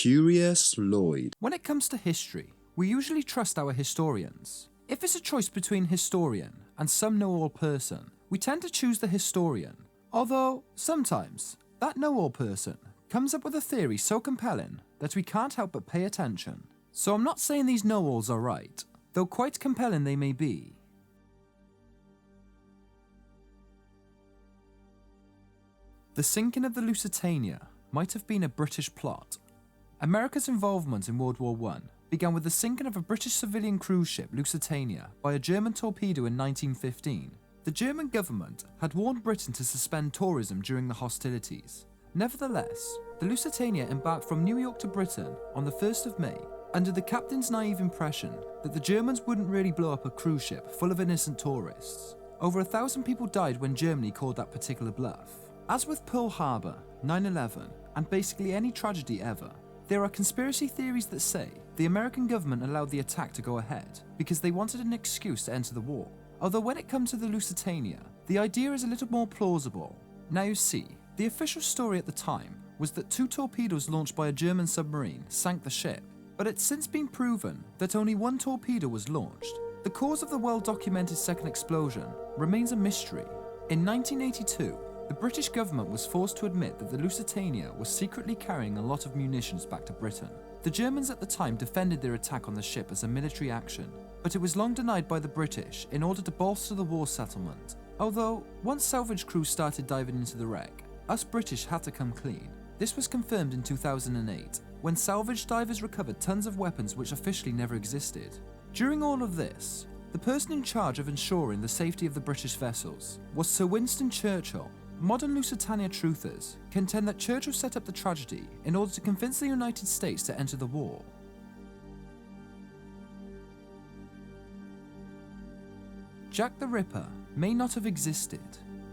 Curious Lloyd. When it comes to history, we usually trust our historians. If it's a choice between historian and some know-all person, we tend to choose the historian. Although, sometimes, that know-all person comes up with a theory so compelling that we can't help but pay attention. So I'm not saying these know-alls are right, though quite compelling they may be. The sinking of the Lusitania might have been a British plot. America's involvement in World War I began with the sinking of a British civilian cruise ship, Lusitania, by a German torpedo in 1915. The German government had warned Britain to suspend tourism during the hostilities. Nevertheless, the Lusitania embarked from New York to Britain on the 1st of May, under the captain's naive impression that the Germans wouldn't really blow up a cruise ship full of innocent tourists. Over 1,000 people died when Germany called that particular bluff. As with Pearl Harbor, 9/11, and basically any tragedy ever, there are conspiracy theories that say the American government allowed the attack to go ahead because they wanted an excuse to enter the war. Although when it comes to the Lusitania, the idea is a little more plausible. Now you see, the official story at the time was that 2 torpedoes launched by a German submarine sank the ship, but it's since been proven that only 1 torpedo was launched. The cause of the well-documented second explosion remains a mystery. In 1982, the British government was forced to admit that the Lusitania was secretly carrying a lot of munitions back to Britain. The Germans at the time defended their attack on the ship as a military action, but it was long denied by the British in order to bolster the war settlement. Although, once salvage crews started diving into the wreck, us British had to come clean. This was confirmed in 2008, when salvage divers recovered tons of weapons which officially never existed. During all of this, the person in charge of ensuring the safety of the British vessels was Sir Winston Churchill. Modern Lusitania truthers contend that Churchill set up the tragedy in order to convince the United States to enter the war. Jack the Ripper may not have existed.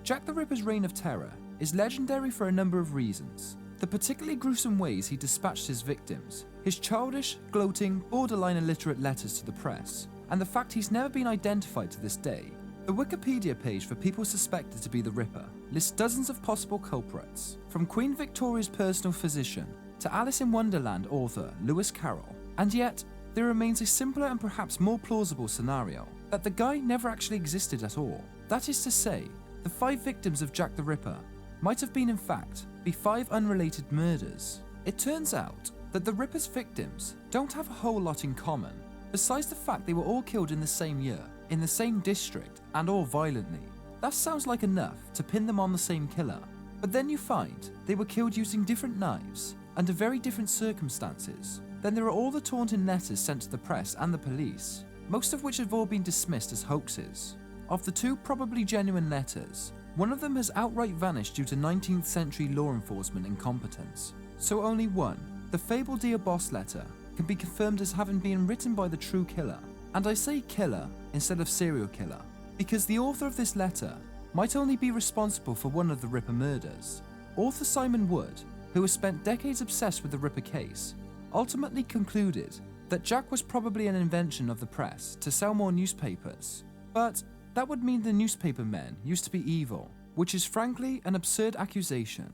Jack the Ripper's reign of terror is legendary for a number of reasons. The particularly gruesome ways he dispatched his victims, his childish, gloating, borderline illiterate letters to the press, and the fact he's never been identified to this day. The Wikipedia page for people suspected to be the Ripper lists dozens of possible culprits, from Queen Victoria's personal physician to Alice in Wonderland author Lewis Carroll, and yet there remains a simpler and perhaps more plausible scenario, that the guy never actually existed at all. That is to say, the 5 victims of Jack the Ripper might have been in fact be 5 unrelated murders. It turns out that the Ripper's victims don't have a whole lot in common, besides the fact they were all killed in the same year, in the same district, and all violently. That sounds like enough to pin them on the same killer, but then you find they were killed using different knives, under very different circumstances. Then there are all the taunting letters sent to the press and the police, most of which have all been dismissed as hoaxes. Of the 2 probably genuine letters, one of them has outright vanished due to 19th century law enforcement incompetence. So only one, the fabled Dear Boss letter, can be confirmed as having been written by the true killer. And I say killer instead of serial killer, because the author of this letter might only be responsible for one of the Ripper murders. Author Simon Wood, who has spent decades obsessed with the Ripper case, ultimately concluded that Jack was probably an invention of the press to sell more newspapers. But that would mean the newspaper men used to be evil, which is frankly an absurd accusation.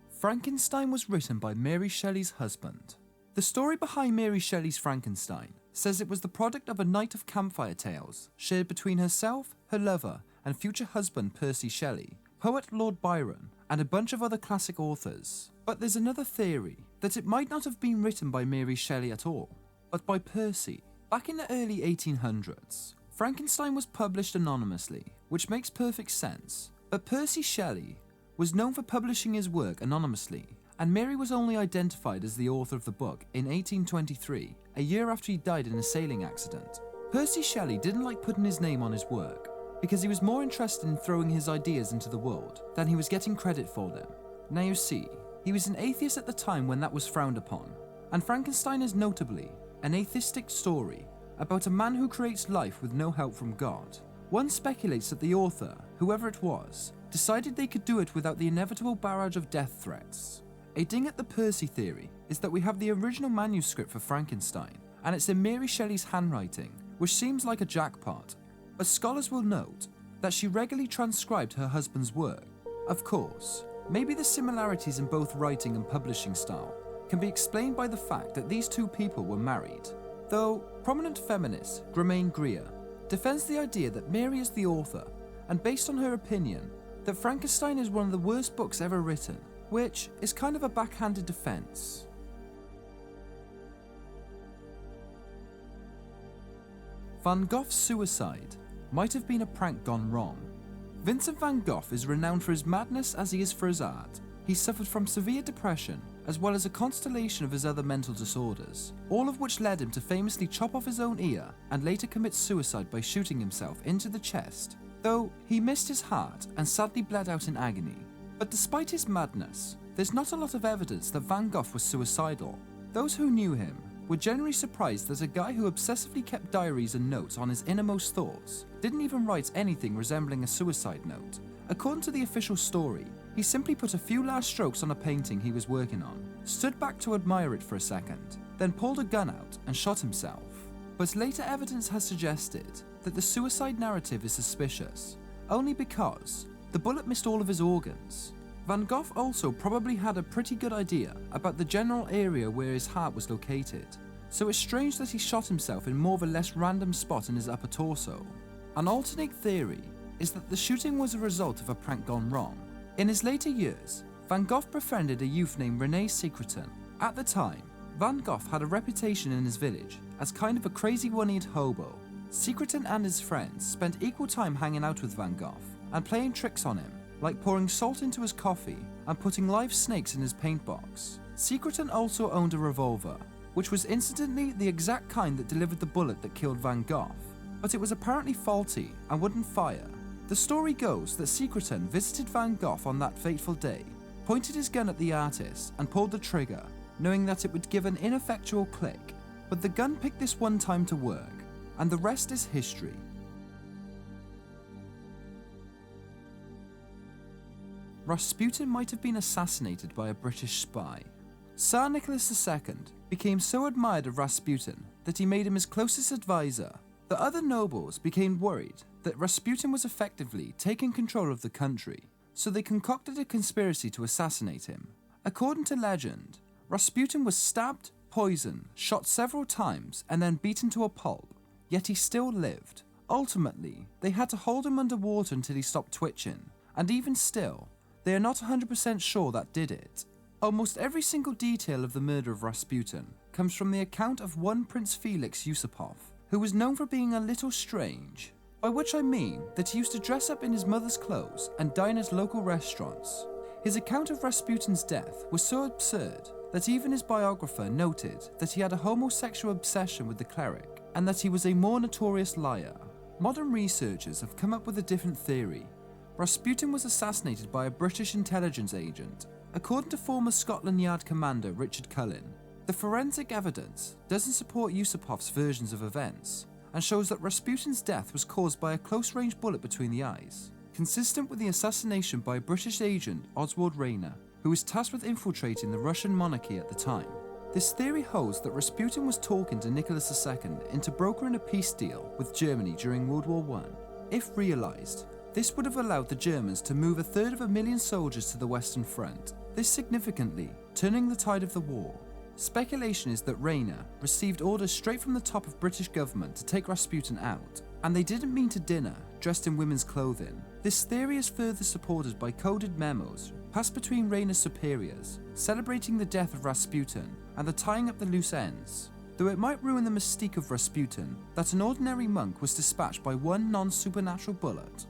Frankenstein was written by Mary Shelley's husband. The story behind Mary Shelley's Frankenstein says it was the product of a night of campfire tales shared between herself, her lover, and future husband Percy Shelley, poet Lord Byron, and a bunch of other classic authors. But there's another theory, that it might not have been written by Mary Shelley at all, but by Percy. Back in the early 1800s, Frankenstein was published anonymously, which makes perfect sense, but Percy Shelley was known for publishing his work anonymously, and Mary was only identified as the author of the book in 1823, a year after he died in a sailing accident. Percy Shelley didn't like putting his name on his work, because he was more interested in throwing his ideas into the world than he was getting credit for them. Now you see, he was an atheist at the time when that was frowned upon, and Frankenstein is notably an atheistic story about a man who creates life with no help from God. One speculates that the author, whoever it was, decided they could do it without the inevitable barrage of death threats. A ding at the Percy theory is that we have the original manuscript for Frankenstein, and it's in Mary Shelley's handwriting, which seems like a jackpot, but scholars will note that she regularly transcribed her husband's work. Of course, maybe the similarities in both writing and publishing style can be explained by the fact that these two people were married, though prominent feminist Germaine Greer defends the idea that Mary is the author, and based on her opinion, that Frankenstein is one of the worst books ever written, which is kind of a backhanded defense. Van Gogh's suicide might have been a prank gone wrong. Vincent van Gogh is renowned for his madness as he is for his art. He suffered from severe depression, as well as a constellation of his other mental disorders, all of which led him to famously chop off his own ear and later commit suicide by shooting himself into the chest, though he missed his heart and sadly bled out in agony. But despite his madness, there's not a lot of evidence that Van Gogh was suicidal. Those who knew him were generally surprised that a guy who obsessively kept diaries and notes on his innermost thoughts didn't even write anything resembling a suicide note. According to the official story, he simply put a few last strokes on a painting he was working on, stood back to admire it for a second, then pulled a gun out and shot himself. But later evidence has suggested that the suicide narrative is suspicious, only because the bullet missed all of his organs. Van Gogh also probably had a pretty good idea about the general area where his heart was located, so it's strange that he shot himself in more of a less random spot in his upper torso. An alternate theory is that the shooting was a result of a prank gone wrong. In his later years, Van Gogh befriended a youth named René Secretan. At the time, Van Gogh had a reputation in his village as kind of a crazy one-eared hobo. Secretan and his friends spent equal time hanging out with Van Gogh and playing tricks on him, like pouring salt into his coffee and putting live snakes in his paint box. Secretan also owned a revolver, which was incidentally the exact kind that delivered the bullet that killed Van Gogh, but it was apparently faulty and wouldn't fire. The story goes that Secretan visited Van Gogh on that fateful day, pointed his gun at the artist and pulled the trigger, knowing that it would give an ineffectual click, but the gun picked this one time to work, and the rest is history. Rasputin might have been assassinated by a British spy. Tsar Nicholas II became so admired of Rasputin that he made him his closest advisor. The other nobles became worried that Rasputin was effectively taking control of the country, so they concocted a conspiracy to assassinate him. According to legend, Rasputin was stabbed, poisoned, shot several times, and then beaten to a pulp, yet he still lived. Ultimately, they had to hold him underwater until he stopped twitching, and even still, they are not 100% sure that did it. Almost every single detail of the murder of Rasputin comes from the account of one Prince Felix Yusupov, who was known for being a little strange, by which I mean that he used to dress up in his mother's clothes and dine at local restaurants. His account of Rasputin's death was so absurd that even his biographer noted that he had a homosexual obsession with the cleric and that he was a more notorious liar. Modern researchers have come up with a different theory. Rasputin was assassinated by a British intelligence agent. According to former Scotland Yard commander Richard Cullen, the forensic evidence doesn't support Yusupov's versions of events and shows that Rasputin's death was caused by a close-range bullet between the eyes, consistent with the assassination by British agent Oswald Rayner, who was tasked with infiltrating the Russian monarchy at the time. This theory holds that Rasputin was talking to Nicholas II into brokering a peace deal with Germany during World War I. If realised, this would have allowed the Germans to move 250,000 soldiers to the Western Front, this significantly turning the tide of the war. Speculation is that Rayner received orders straight from the top of British government to take Rasputin out, and they didn't mean to dinner dressed in women's clothing. This theory is further supported by coded memos passed between Rayner's superiors, celebrating the death of Rasputin and the tying up the loose ends, though it might ruin the mystique of Rasputin that an ordinary monk was dispatched by one non-supernatural bullet.